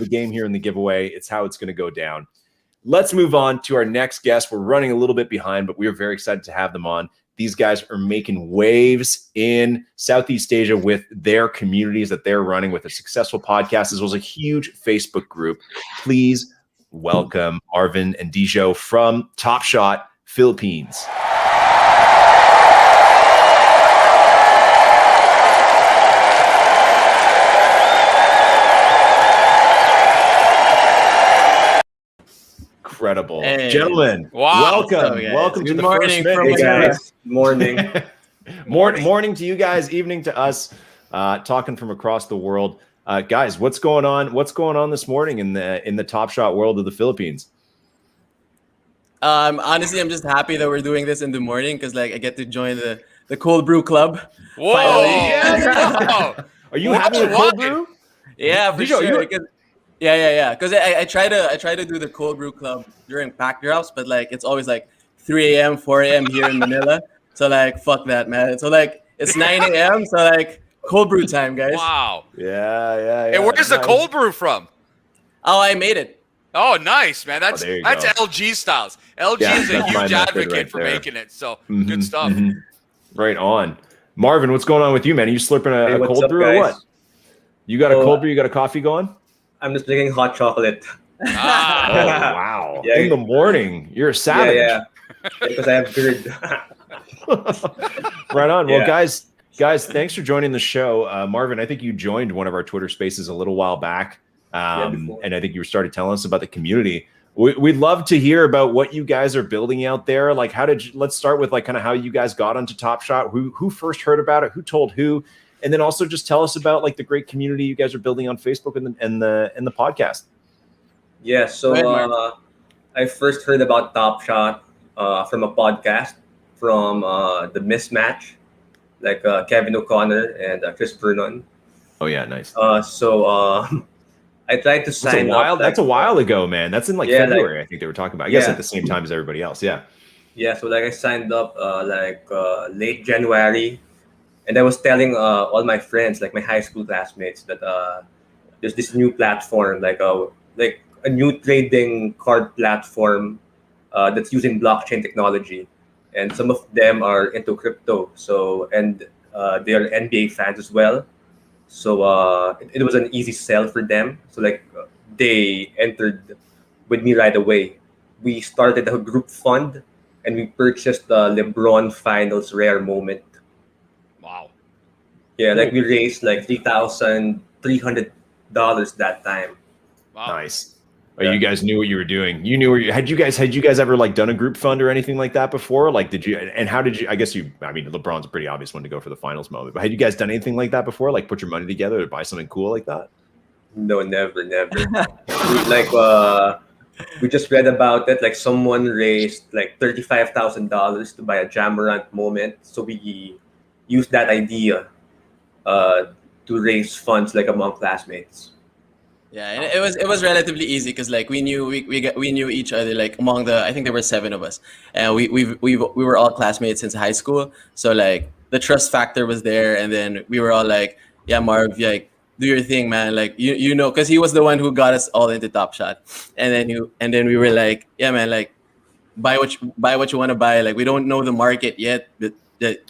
the game here in the giveaway. It's how it's going to go down. Let's move on to our next guest. We're running a little bit behind, but we are very excited to have them on. These guys are making waves in Southeast Asia with their communities that they're running with a successful podcast, as well as a huge Facebook group. Please welcome Marvin and Dijo from Top Shot, Philippines. Incredible. Hey. Gentlemen, welcome to the first minute. Hey guys. Morning. Morning to you guys, evening to us, talking from across the world. Guys, what's going on? What's going on this morning in the Top Shot world of the Philippines? Honestly, I'm just happy that we're doing this in the morning because I get to join the cold brew club. Whoa! Yeah. Are you having a cold brew? Yeah, for sure. Yeah. Because I try to do the cold brew club during pack drops, but it's always 3 a.m., 4 a.m. here in Manila. So fuck that, man. So it's 9 a.m. So cold brew time, guys. Wow. Yeah. Hey, where's the cold brew from? Oh, I made it. Oh, nice, man. That's LG styles. LG is a huge advocate for making it. So good stuff. Mm-hmm. Right on. Marvin, what's going on with you, man? Are you slurping a cold brew or what? You got a cold brew? You got a coffee going? I'm just drinking hot chocolate. Oh, wow. Yeah. In the morning. You're a savage. Yeah. Because I have GERD. Right on. Well, guys, thanks for joining the show. Marvin, I think you joined one of our Twitter spaces a little while back. And I think you started telling us about the community. We'd love to hear about what you guys are building out there. Let's start with kind of how you guys got onto Top Shot, who first heard about it, who told who, and then also just tell us about the great community you guys are building on Facebook and the podcast. Yeah, so I first heard about Top Shot from a podcast from the Mismatch, Kevin O'Connor and Chris Vernon. Oh yeah, nice. I tried to sign up. That's a while ago, man. That's in February, I think they were talking about. I guess at the same time as everybody else. Yeah. Yeah. So I signed up late January, and I was telling all my friends, my high school classmates, that there's this new platform, a new trading card platform that's using blockchain technology, and some of them are into crypto. And they are NBA fans as well. So it was an easy sell for them. So they entered with me right away. We started a group fund and we purchased the LeBron Finals rare moment. Wow. Yeah, we raised $3,300 that time. Wow. Nice. Oh, you guys knew what you were doing. You knew had you guys ever done a group fund or anything like that before? Did you, and how did you, I guess LeBron's a pretty obvious one to go for the finals moment, but had you guys done anything like that before? Put your money together to buy something cool like that? No, never. We just read about it. Someone raised $35,000 to buy a Jamorant moment. So we used that idea to raise funds among classmates. Yeah, and it was relatively easy because we knew each other among I think there were 7 of us, and we were all classmates since high school. So the trust factor was there, and then we were all yeah, Marv, do your thing, man. You know, because he was the one who got us all into Top Shot, and then we were yeah, man, buy what you want to buy. We don't know the market yet, but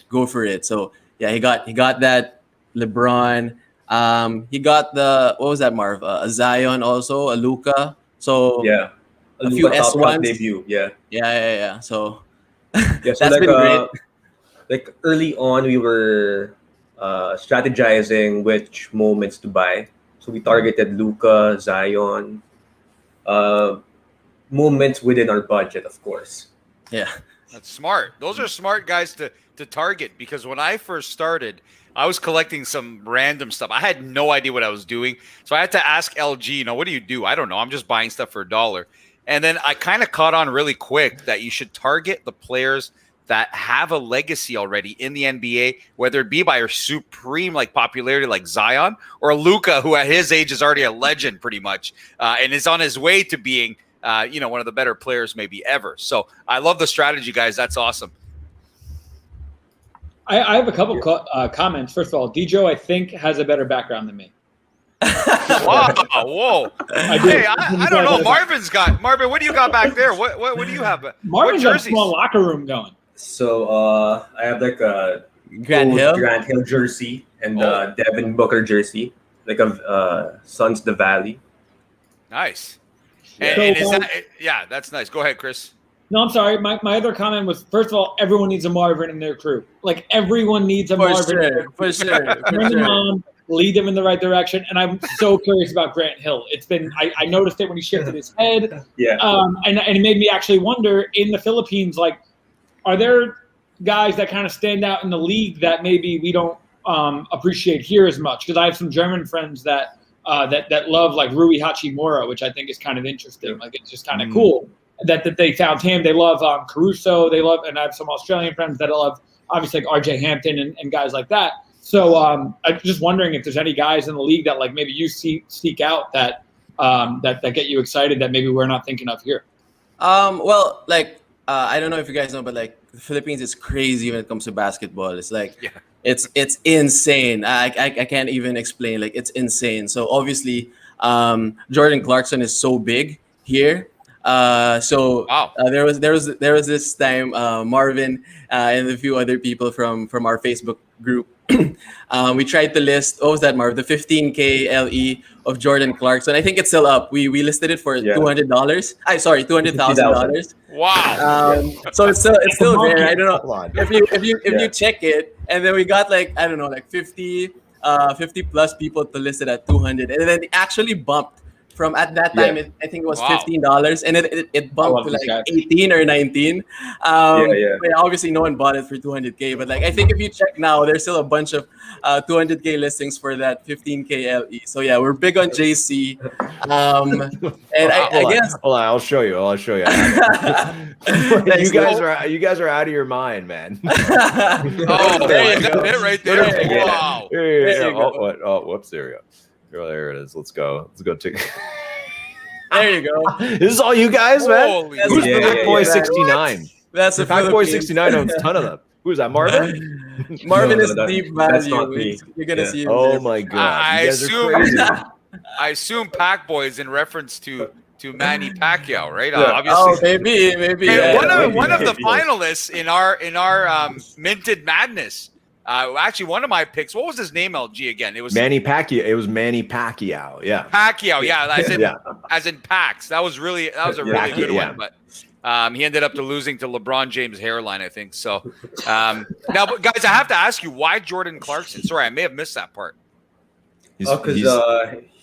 go for it. So yeah, he got that LeBron. He got what was that, Marv? A Zion also, a Luka. So yeah, a few S1s debut. Yeah. So yeah, so that's been great. Early on, we were strategizing which moments to buy. So we targeted Luka, Zion, moments within our budget, of course. Yeah, that's smart. Those are smart guys to target, because when I first started, I was collecting some random stuff. I had no idea what I was doing. So I had to ask LG, what do you do? I don't know. I'm just buying stuff for $1. And then I kind of caught on really quick that you should target the players that have a legacy already in the NBA, whether it be by a supreme popularity like Zion, or Luka, who at his age is already a legend pretty much, and is on his way to being one of the better players maybe ever. So I love the strategy, guys. That's awesome. I have a couple comments. First of all, Dijo, I think, has a better background than me. Wow! Whoa! Hey, I don't know. Marvin. What do you got back there? What do you have? Marvin's what got a jerseys? small locker room going. So I have like a Grand old Hill. Grand Hill jersey and Oh. Devin Booker jersey, like a Sons the Valley. Nice. Yeah. And is So, that? Yeah, that's nice. Go ahead, Chris. No, I'm sorry. My other comment was, first of all, everyone needs a Marvin in their crew. Like, everyone needs a For Marvin. sure. Bring them on, lead them in the right direction. And I'm so curious about Grant Hill. It's been, I noticed it when he shifted his head. Yeah. And it made me actually wonder, in the Philippines, like, are there guys that kind of stand out in the league that maybe we don't appreciate here as much? Because I have some German friends that love, like, Rui Hachimura, which I think is kind of interesting. Like, it's just kind of cool that they found him. They love Caruso. They love, and I have some Australian friends that love, obviously, like RJ Hampton and guys like that. So I'm just wondering if there's any guys in the league that, like, maybe you seek out that get you excited that maybe we're not thinking of here. Well, like, I don't know if you guys know, but like the Philippines is crazy when it comes to basketball. It's like, it's insane. I can't even explain. Like, it's insane. So obviously, Jordan Clarkson is so big here. So Wow. there was this time Marvin and a few other people from our Facebook group. We tried to list, what was that, Marv? The 15K LE of Jordan Clarkson. I think it's still up. We listed it for $200. $200,000. Wow. So it's still there. I don't know Hold on. if you check it, and then we got like, I don't know, like 50 plus people to list it at 200, and then it actually bumped from, at that time, I think it was $15, and it bumped to like 18 or 19. But obviously, no one bought it for 200K. But like, I think if you check now, there's still a bunch of 200K listings for that 15K LE. So yeah, we're big on JC. And I guess, hold on, I'll show you. You guys are out of your mind, man. Oh, there you go. It right there. Wow. There you go. Oh, whoops. There we go. Oh, there it is. Let's go. Take. There you go. This is all you guys, man. Holy Who's yeah, Pac Boy yeah. 69? That's a Pac Boy 69 owns a ton of them. Who is that, Marvin? Marvin No, is that- deep that's value. not me. You're gonna see him Oh there. my god! I You guys are assume- crazy. I assume Pac Boy is in reference to Manny Pacquiao, right? Yeah. Obviously. Oh, maybe. Hey, Yeah. one of the finalists in our Minted Madness. Actually, one of my picks. What was his name? LG again? It was Manny Pacquiao. It was Manny Pacquiao. Yeah. Pacquiao. Yeah, as in Pax. That was a really Pacquiao, good yeah. one. But he ended up losing to LeBron James' hairline, I think. So now, but guys, I have to ask you, why Jordan Clarkson? Sorry, I may have missed that part. Because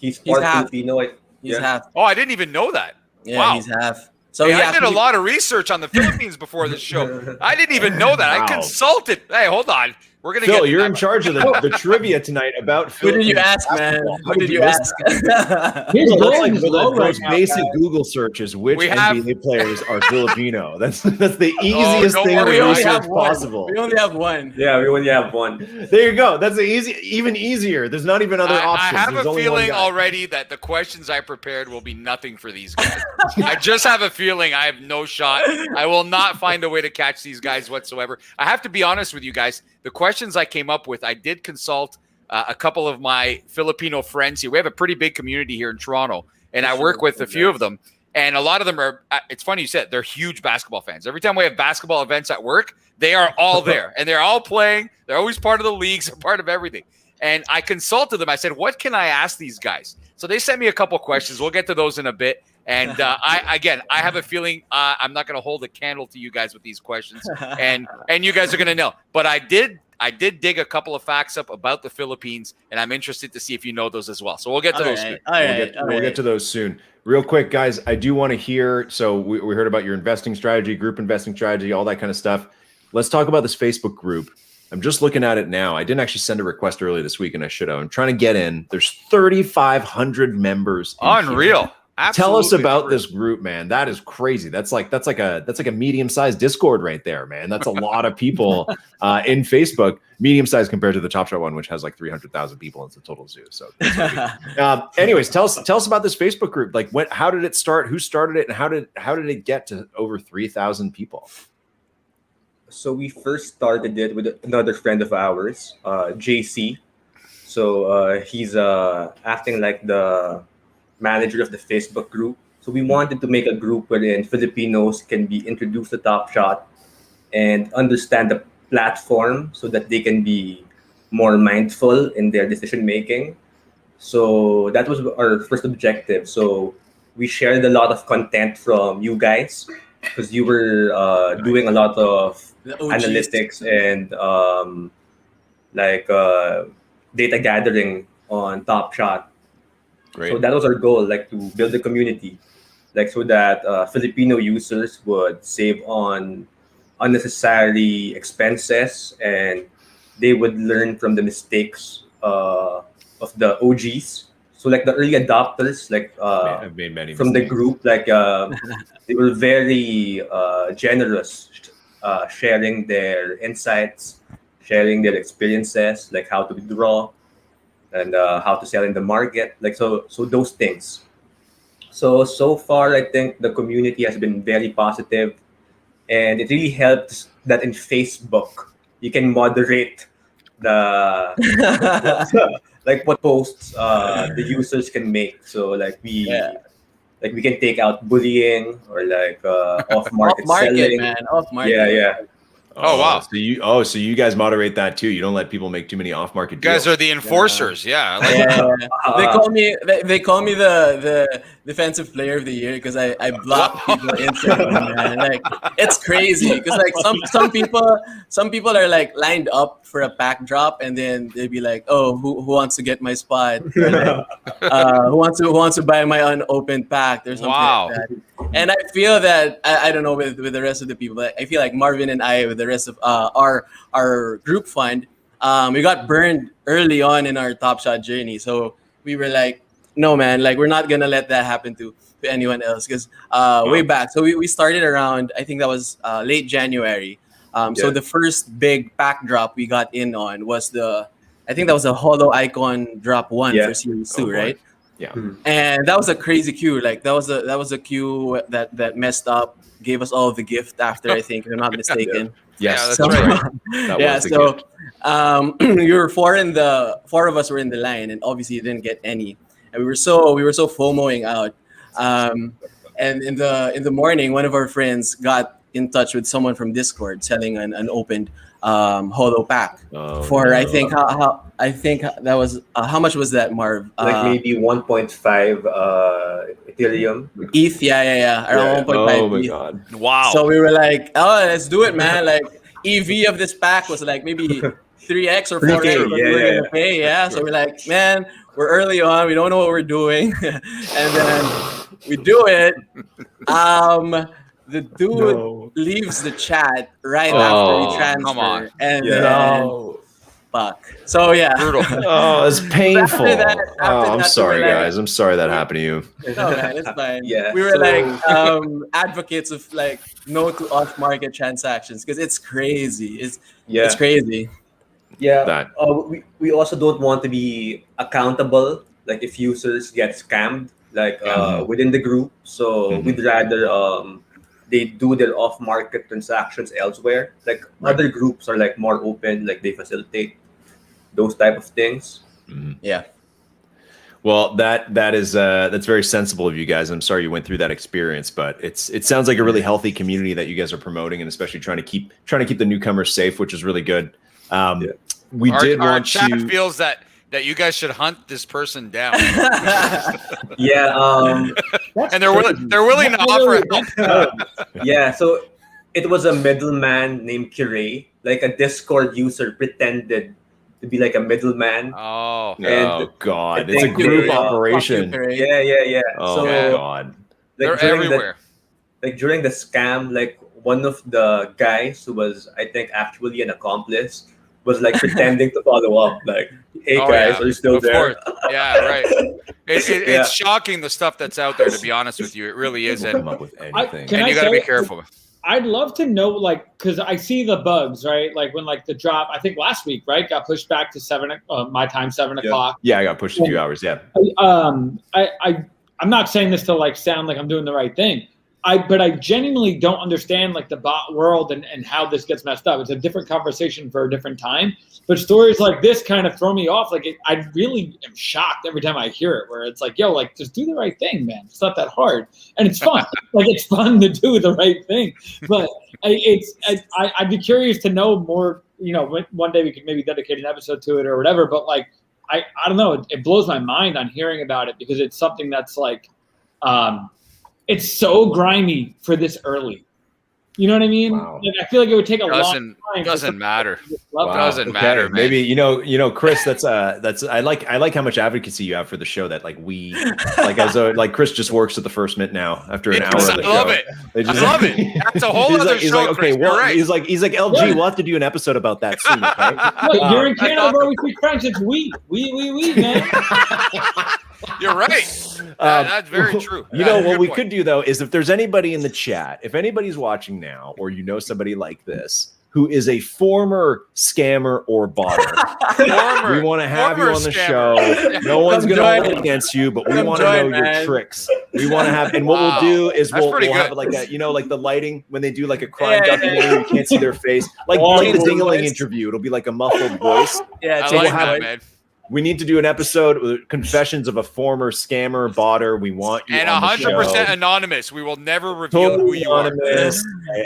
he's part half. Filipino. He's half. Oh, I didn't even know that. Yeah, Wow. he's half. So Hey, he I did a actually- lot of research on the Philippines before this show. I didn't even know that. Wow. I consulted. Hey, hold on. We're gonna Phil, get. you're in charge of the trivia tonight about Who did you Philippines ask, man? basketball. Who did you miss ask? that? His Well, that's goal like is one low of the right most now, basic guys. Google searches. Which We have- NBA players are Filipino? That's the easiest don't thing worry, to we only research have one. possible. We only have one. Yeah, we only have one. There you go. That's the even easier. There's not even other I options. have There's a only feeling one guy. already that the questions I prepared will be nothing for these guys. I just have a feeling I have no shot. I will not find a way to catch these guys whatsoever. I have to be honest with you guys. The questions I came up with, I did consult a couple of my Filipino friends here. We have a pretty big community here in Toronto, and I work with a few of them. And a lot of them are, it's funny you said, they're huge basketball fans. Every time we have basketball events at work, they are all there. And they're all playing. They're always part of the leagues. They're part of everything. And I consulted them. I said, what can I ask these guys? So they sent me a couple questions. We'll get to those in a bit. And I have a feeling I'm not going to hold a candle to you guys with these questions. And you guys are going to know. But I did dig a couple of facts up about the Philippines, and I'm interested to see if you know those as well. So we'll get to those. All We'll right. get to those soon. Real quick, guys, I do want to hear. So we heard about your investing strategy, group investing strategy, all that kind of stuff. Let's talk about this Facebook group. I'm just looking at it now. I didn't actually send a request early this week, and I should have. I'm trying to get in. There's 3,500 members. in here. Unreal. Tell us Absolutely about unreal. this group, man. That is crazy. That's like a medium-sized Discord right there, man. That's a lot of people in Facebook. Medium-sized compared to the Top Shot one, which has like 300,000 people. It's a total zoo. So, anyways, tell us about this Facebook group. Like, how did it start? Who started it, and how did it get to over 3,000 people? So we first started it with another friend of ours, JC. So he's acting like the manager of the Facebook group. So we wanted to make a group wherein Filipinos can be introduced to Top Shot and understand the platform so that they can be more mindful in their decision making. So that was our first objective. So we shared a lot of content from you guys because you were doing a lot of The OGs. analytics and data gathering on Top Shot. Great. So that was our goal, like to build a community, like so that Filipino users would save on unnecessary expenses and they would learn from the mistakes of the OGs. So like the early adopters, like I've made many from the mistakes. group, like they were very generous, sharing their insights, sharing their experiences, like how to withdraw and how to sell in the market, like so those things. So far, I think the community has been very positive, and it really helps that in Facebook you can moderate the like what posts the users can make. So like Yeah. we can take out bullying or like off market Off market, selling. man. Off market. Yeah. Oh, wow. So you guys moderate that too. You don't let people make too many off-market You guys deals. are the enforcers. Yeah. I like Yeah. that. They call me the defensive player of the year because I block people instantly, man. Like it's crazy because like some people are like lined up for a pack drop and then they'd be like, oh, who wants to get my spot? Or like, who wants to buy my unopened pack or something Wow. like that. And I feel that I don't know with the rest of the people, but I feel like Marvin and I with the rest of our group fund, we got burned early on in our Top Shot journey. So we were like, no, man, like we're not gonna let that happen to anyone else because way back. So we started around, I think that was late January. So the first big pack drop we got in on was I think that was a Holo Icon drop 1 for Series 2, boy. right? Yeah. And that was a crazy queue. Like that was a queue that messed up, gave us all the gift after, I think, if I'm not mistaken. Yes, Yeah, that's right. That Yeah, was the so gift. you were four of us were in the line, and obviously you didn't get any, and we were so FOMOing out. And in the morning, one of our friends got in touch with someone from Discord selling an opened holo pack for I think I think that was how much was that, Marv? Like maybe 1.5 Ethereum. ETH, around 1.5 Oh my ETH. god. Wow. So we were like, oh, let's do it, man. Like EV of this pack was like maybe 3x or 4x what we were gonna pay. Yeah. So we're like, man, we're early on, we don't know what we're doing. And then we do it. The dude leaves the chat right after we transfer. Come on. And then fuck. So yeah. Brutal. Oh, it's painful. After that, I'm sorry, we were like- guys. I'm sorry that happened to you. No, man, it's fine. Yeah, We were so- like advocates of like no to off-market transactions because it's crazy. It's crazy. Yeah. That. We also don't want to be accountable, like if users get scammed, like within the group. So we'd rather they do their off-market transactions elsewhere. Like other groups are like more open, like they facilitate those type of things. Yeah. Well, that is that's very sensible of you guys. I'm sorry you went through that experience, but it sounds like a really healthy community that you guys are promoting, and especially trying to keep the newcomers safe, which is really good. We did Our want chat to. feels that you guys should hunt this person down, Yeah. and they're willing to offer help. Yeah. So it was a middleman named Kirei, like a Discord user pretended to be like a middleman. Oh, Oh God! It's a think group they, operation. Yeah. Oh So my God! they're during everywhere. during the scam, like one of the guys who was, I think, actually an accomplice was like pretending to follow up, like, "Hey Oh, guys, yeah. are you still Of there?" course. Yeah, right. It's shocking the stuff that's out there. To be honest with you, it really is, We'll and come up with anything. Can you I got to be say- careful. I'd love to know, like, because I see the bugs, right? Like when like the drop, I think last week, right, got pushed back to my time, 7:00. Yeah, I got pushed a few hours. Yeah. I'm not saying this to like sound like I'm doing the right thing. but I genuinely don't understand like the bot world and how this gets messed up. It's a different conversation for a different time. But stories like this kind of throw me off. Like I really am shocked every time I hear it, where it's like, yo, like just do the right thing, man. It's not that hard, and it's fun. Like it's fun to do the right thing. But I'd be curious to know more. You know, one day we could maybe dedicate an episode to it or whatever. But like I don't know. It blows my mind on hearing about it because it's something that's like. It's so grimy for this early. You know what I mean? Wow. Like, I feel like it would take a long time. Doesn't matter. Wow. Doesn't matter, man. Maybe you know, Chris. That's I like how much advocacy you have for the show. That like we like Chris just works at the First Mint now after an hour of the show. I love it. I love it. That's a whole other show. Like, okay, Chris, well, right. he's like LG. Yeah. We'll have to do an episode about that soon. Okay. Look, you're in Canada, bro. We speak French. It's we, man. You're right. That's very true. You know what we could do though is if there's anybody in the chat, if anybody's watching now, or you know somebody like this who is a former scammer or botter, we want to have you on the show. No one's going to hold against you, but we want to know your tricks. We want to have, and what we'll do is we'll have like a, you know, like the lighting when they do like a crime documentary, you can't see their face, like the Ding-a-ling interview. It'll be like a muffled voice. Yeah, I like that, man. We need to do an episode with confessions of a former scammer, botter. We want you and on the 100% show. Anonymous. We will never reveal who you are.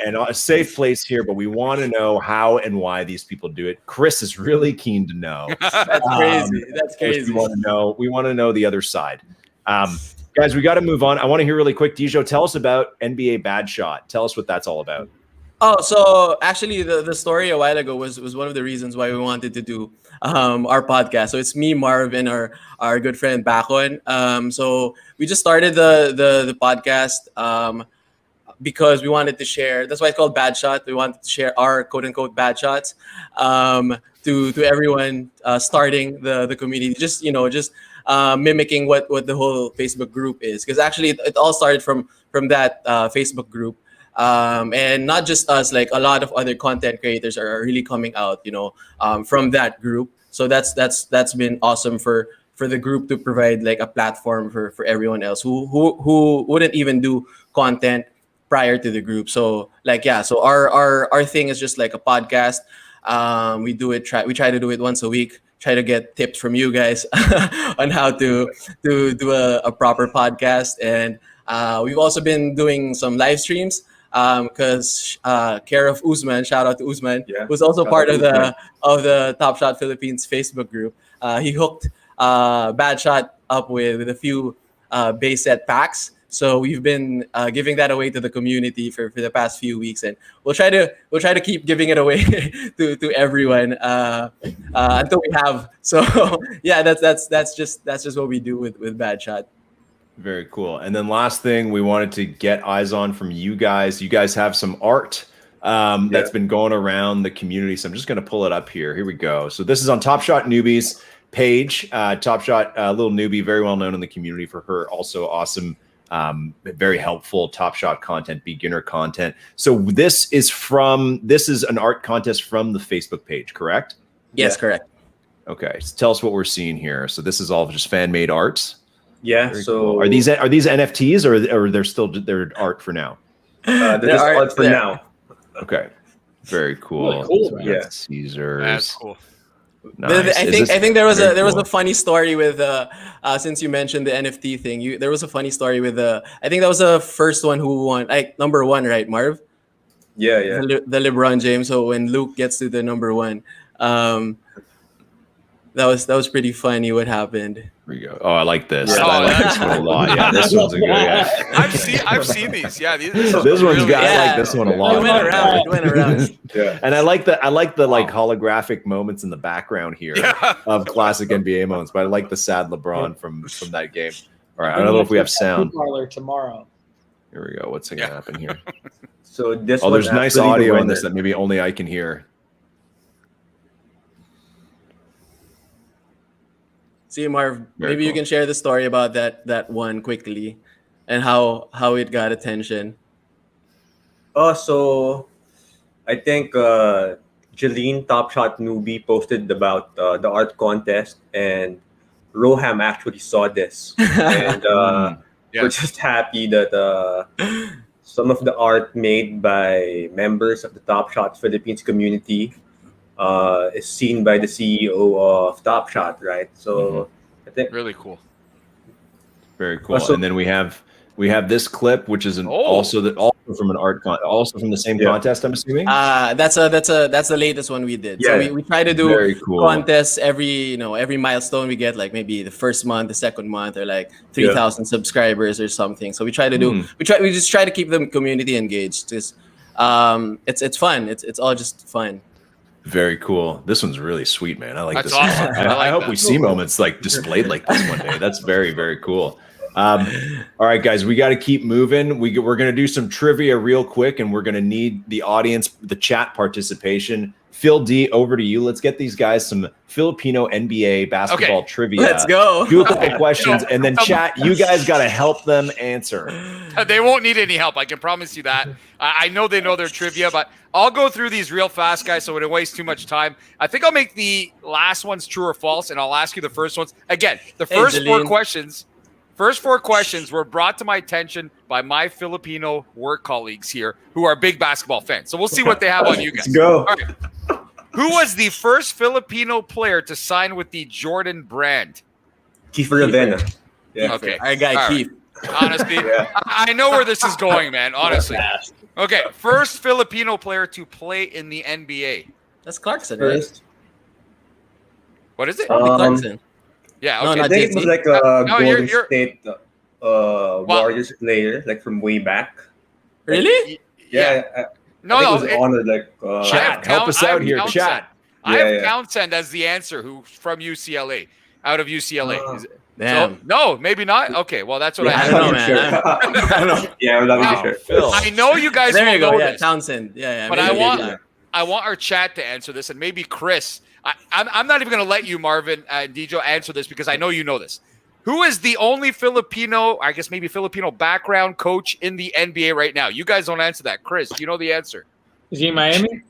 And a safe place here, but we want to know how and why these people do it. Chris is really keen to know. That's crazy. That's crazy. We want to know the other side. Guys, we got to move on. I want to hear really quick. Dijo, tell us about NBA Bad Shot. Tell us what that's all about. Oh, so actually the story a while ago was one of the reasons why we wanted to do our podcast. So it's me, Marv, and our good friend Bakon. So we just started the podcast because we wanted to share. That's why it's called Bad Shot. We wanted to share our quote unquote bad shots to everyone starting the community. Just mimicking what the whole Facebook group is, because actually it all started from that Facebook group. And not just us, like a lot of other content creators are really coming out, from that group. So that's been awesome for the group to provide like a platform for everyone else who wouldn't even do content prior to the group. So so our thing is just like a podcast. We try to do it once a week. Try to get tips from you guys on how to do a proper podcast. And we've also been doing some live streams. Because care of Usman, shout out to Usman, who's also part of the Top Shot Philippines Facebook group. He hooked Bad Shot up with a few base set packs. So we've been giving that away to the community for the past few weeks, and we'll try to keep giving it away to everyone until we have. So yeah, that's just what we do with Bad Shot. Very cool. And then last thing we wanted to get eyes on from you guys. You guys have some art that's been going around the community. So I'm just going to pull it up here. Here we go. So this is on Top Shot Newbies page. Top Shot, little newbie, very well known in the community for her also awesome, very helpful Top Shot content, beginner content. So this is an art contest from the Facebook page, correct? Yes, correct. Okay. So tell us what we're seeing here. So this is all just fan-made arts. Yeah. Very so cool. Are these NFTs or they're still their art for now? They're art for now. Okay. Very cool. Really cool, So yeah. Caesars. That's cool. Nice. I think there was a funny story with since you mentioned the NFT thing. There was a funny story with I think that was the first one who won, like number one, right, Marv? Yeah. The LeBron James. So when Luke gets to the number one, that was pretty funny what happened. Here we go. Oh, I like this. Yeah. I like this one a lot. Yeah, this one's a good. Yeah. I've seen these. Yeah, this one's got. I like this one a lot. It went around. Yeah. And I like the like holographic moments in the background here of classic NBA moments. But I like the sad LeBron from that game. All right, I don't know if we have sound. Parlor tomorrow. Here we go. What's going to happen here? So this. There's nice audio on this that maybe only I can hear. See, Marv, Very maybe you cool. can share the story about that one quickly and how it got attention. Oh, so I think Jeline, Top Shot Newbie, posted about the art contest, and Roham actually saw this, and we're just happy that some of the art made by members of the Top Shot Philippines community is seen by the CEO of Top Shot, right? So I think Really cool. Very cool. Also- And then we have this clip, which is also from an art also from the same contest, I'm assuming. That's the latest one we did. So Yeah. we try to do Very cool. contests every milestone we get, like maybe the first month, the second month, or like 3,000 subscribers or something. So we try to do we just try to keep the community engaged. It's fun. It's all just fun. Very cool. This one's really sweet, man. I like That's this. awesome. I I like hope that. we see moments like displayed like this one day. That's very, very cool. All right, guys, we got to keep moving. We're going to do some trivia real quick, and we're going to need the audience, the chat participation. Phil D, over to you. Let's get these guys some Filipino NBA basketball trivia. Let's go. Do a couple questions, and then chat. You guys got to help them answer. They won't need any help. I can promise you that. I know they know their trivia, but I'll go through these real fast, guys, so it won't waste too much time. I think I'll make the last ones true or false, and I'll ask you the first ones. Again, the first four questions were brought to my attention by my Filipino work colleagues here who are big basketball fans. So we'll see what they have on you guys. Let's go. All right. Who was the first Filipino player to sign with the Jordan brand? Kiefer Ravena. Yeah. Okay. Our guy All right. Keith. Honestly, I know where this is going, man. Honestly. Okay, first Filipino player to play in the NBA. That's Clarkson, right? First, What is it? Clarkson. Yeah, No, okay. I not think it was like a No, Golden you're- State Warriors player, like from way back. Really? Yeah, No, I think no. it was honored like Chat, help us out here. Chat. I have Yeah. Townsend as the answer, who's from UCLA, out of UCLA. Is it- Damn. So, no, maybe not. Okay, well, that's what I Yeah, had. don't know, I'm man. sure. I don't know. Yeah, I'm not No. really sure. Phil. I know you guys There will you go. know Yeah, this, Townsend. Yeah. but maybe, I want our chat to answer this, and maybe Chris. I'm not even going to let you, Marvin and Dijo, answer this because I know you know this. Who is the only Filipino, I guess maybe Filipino background coach in the NBA right now? You guys don't answer that. Chris, you know the answer. Is he in Miami?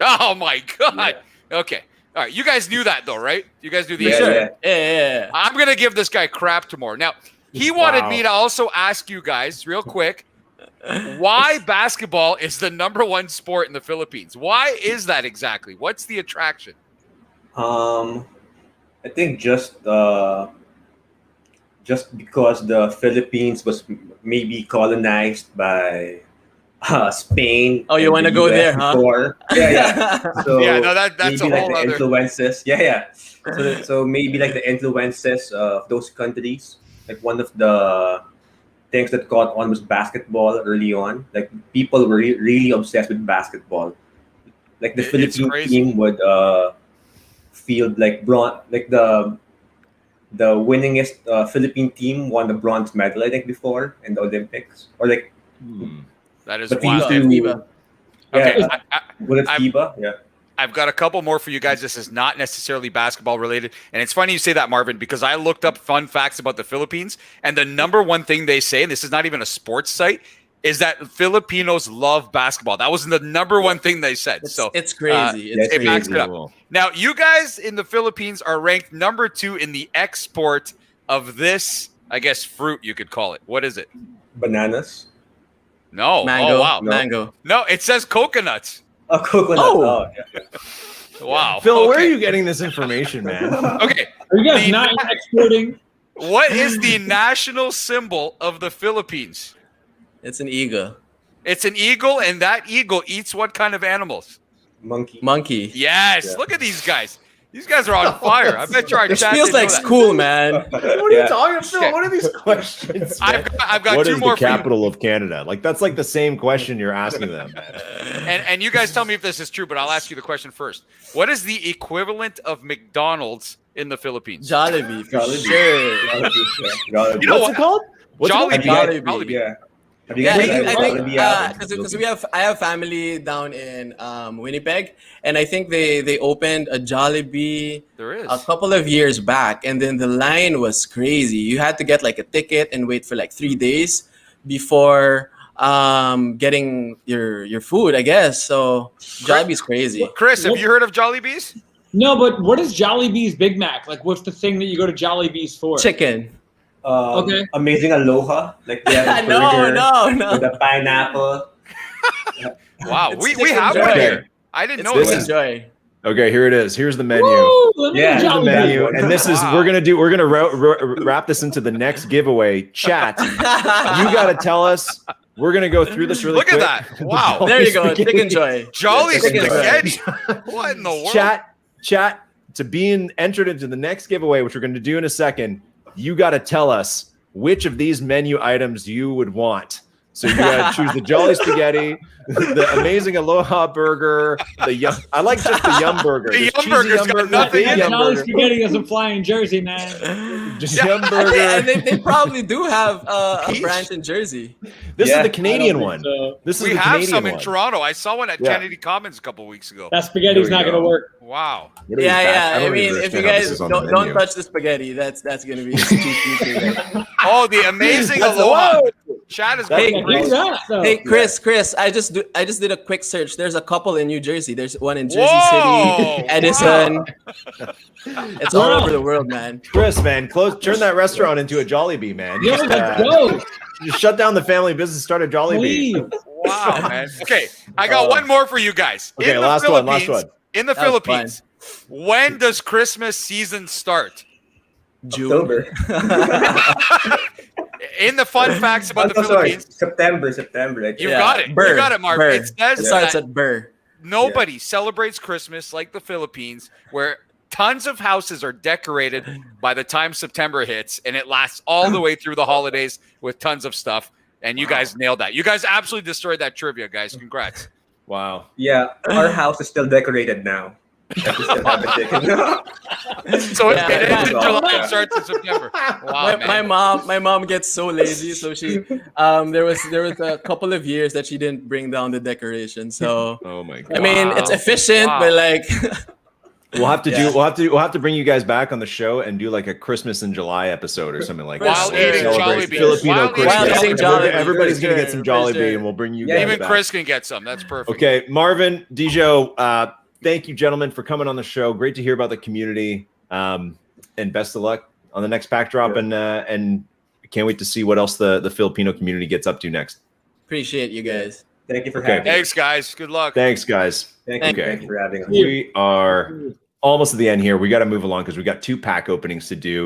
Oh, my God. Okay. All right. You guys knew that, though, right? You guys knew the Yeah, answer. yeah. Yeah. I'm going to give this guy crap tomorrow. Now, he wanted me to also ask you guys real quick why basketball is the #1 sport in the Philippines. Why is that exactly? What's the attraction? I think just because the Philippines was maybe colonized by Spain. Oh, you and wanna the go US there, huh? before. Yeah. So Yeah, no, that's maybe a like whole the other. influences. Yeah. So maybe like the influences of those countries. Like one of the things that caught on was basketball early on. Like people were really obsessed with basketball. Like the It's Philippine crazy. team would field like bronze, like the winningest Philippine team won the bronze medal I think before in the Olympics or like That is but they wild. used to- FIBA. Okay, yeah, was it I'm- FIBA? Yeah. I've got a couple more for you guys. This is not necessarily basketball related. And it's funny you say that, Marvin, because I looked up fun facts about the Philippines. And the #1 thing they say, and this is not even a sports site, is that Filipinos love basketball. That was the #1 thing they said. It's crazy. It's yeah, it backs crazy. it up. Now, you guys in the Philippines are ranked #2 in the export of this, I guess, fruit, you could call it. What is it? Bananas. No. Mango. Oh, wow. No. Mango. No, it says coconuts. Oh, coconut. Oh. Yeah. Wow. Phil, where are Okay. you getting this information, man? Okay. Are you guys The- not exporting? What is the national symbol of the Philippines? It's an eagle. It's an eagle, and that eagle eats what kind of animals? Monkey. Monkey. Yes. Yeah. Look at these guys. These guys are on fire. I bet you our This chat feels didn't know like that. school, man. What are you talking about, Phil? Okay. What are these questions? man? I've got What two is more the for you. capital of Canada? Like that's like the same question you're asking them. Man. And you guys tell me if this is true, but I'll ask you the question first. What is the equivalent of McDonald's in the Philippines? Jollibee, for Jollibee. sure. Jollibee. You know What's it called? What's it called? Jollibee. Jollibee. Jollibee. Yeah. Have you Yeah, guys I tried think Jollibee? because I have family down in Winnipeg, and I think they opened a Jollibee There is. a couple of years back, and then the line was crazy. You had to get like a ticket and wait for like 3 days before getting your food, I guess. So Jollibee's crazy. Chris, have you heard of Jollibee's? No, but what is Jollibee's Big Mac? Like, what's the thing that you go to Jollibee's for? Chicken. Amazing Aloha. Like they have a No, burger no. with a pineapple. Wow, It's we stick have and one joy. here. I didn't know It's this. enjoy. Okay, here it is. Here's the menu. Woo, let me Yeah. get Here's the Jollibee. menu, and this is Wow. we're gonna wrap this into the next giveaway. Chat, you got to tell us. We're gonna go through this really Look quick. at that. Wow. There you go. Spaghetti. Stick and joy. Jolly Stick and joy. spaghetti. What in the world? Chat to being entered into the next giveaway, which we're going to do in a second. You got to tell us which of these menu items you would want. So you got to choose the Jolly Spaghetti, the Amazing Aloha Burger, the Yum. I like just the Yum Burger. The Just Yum cheesy Burger's Yum got Burger, nothing big in That Yum Jolly Burger. Spaghetti doesn't fly in Jersey, man. Just Yeah. Yum And Burger. they probably do have a Peach? branch in Jersey. This Yeah, is the Canadian I don't one. think so. This is We the have Canadian some in one. Toronto. I saw one at Yeah. Kennedy Commons a couple weeks ago. That spaghetti's There we not going to go. work. Wow. What are these back- Yeah. I don't mean, even if you understand how this guys is on the don't menu. touch the spaghetti, that's gonna be too future. Oh, the Amazing That's- Aloha. whoa! Chat is That's going Yeah, crazy. do that, though. Hey Chris, I just did a quick search. There's a couple in New Jersey. There's one in Jersey Whoa! City, Edison. It's all Wow. over the world, man. Chris, man, turn that restaurant into a Jollibee, man. Yo, Just, let's go. just shut down the family business, start a Jollibee. Please. Wow, man. Okay, I got one more for you guys. Okay, In the last one. Philippines- In the That was Philippines, when does Christmas season start? June. October. In the fun facts about the Oh, sorry. Philippines, September. Like, you Yeah, got it. Burr, You got it, Marv. Burr. It says It starts that at Burr. nobody celebrates Christmas like the Philippines, where tons of houses are decorated by the time September hits, and it lasts all the way through the holidays with tons of stuff. And you guys nailed that. You guys absolutely destroyed that trivia, guys. Congrats. Wow. Yeah, our house is still decorated now. Like, we still have it taken. So Yeah, it ends in yeah. July and starts in September. Wow, My mom gets so lazy, so she there was a couple of years that she didn't bring down the decoration. So Oh my god. I mean, it's Wow. efficient, Wow. but like We'll have to Yeah. we'll have to bring you guys back on the show and do like a Christmas in July episode or something like While that. eating Celebrate Jollibee. Filipino While eating Christmas. Jollibee. Everybody's For gonna get sure, some for Jollibee, sure. and we'll bring you Yeah, guys Even back. Chris can get some. That's perfect. Okay, Marvin, Dijo, thank you, gentlemen, for coming on the show. Great to hear about the community, and best of luck on the next pack drop. Yeah. And can't wait to see what else the Filipino community gets up to next. appreciate you guys. Thank you for Okay. having us. Thanks, guys. Good luck. Thanks, guys. Thank you. Okay. Thank you for having us. We are almost at the end here. We got to move along because we got 2 pack openings to do.